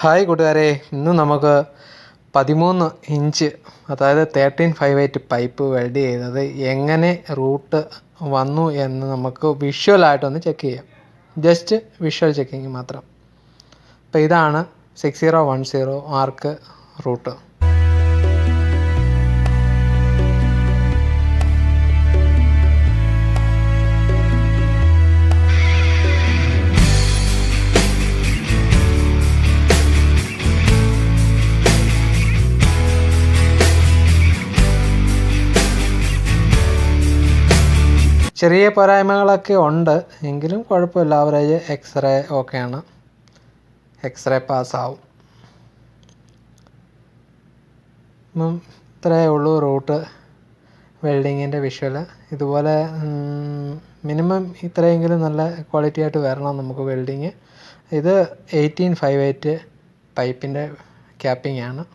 Hi കൂട്ടുകാരെ, ഇന്ന് നമുക്ക് 13 ഇഞ്ച് അതായത് 1358 പൈപ്പ് വെൽഡ് ചെയ്തത് എങ്ങനെ റൂട്ട് വന്നു എന്ന് നമുക്ക് വിഷ്വലായിട്ടൊന്ന് ചെക്ക് ചെയ്യാം. ജസ്റ്റ് വിഷ്വൽ ചെക്കിങ് മാത്രം. അപ്പോൾ ഇതാണ് 6010 ആർക്ക് റൂട്ട്. ചെറിയ പോരായ്മകളൊക്കെ ഉണ്ട്, എങ്കിലും കുഴപ്പമില്ല. ആവറേജ് എക്സ്റേ ഓക്കെയാണ്, എക്സ്റേ പാസ്സാവും. ഇത്രയേ ഉള്ളൂ റൂട്ട് വെൽഡിങ്ങിൻ്റെ വിഷ്വൽ. ഇതുപോലെ മിനിമം ഇത്രയെങ്കിലും നല്ല ക്വാളിറ്റി ആയിട്ട് വരണം നമുക്ക് വെൽഡിങ്. ഇത് 1858 പൈപ്പിൻ്റെ ക്യാപ്പിംഗ് ആണ്.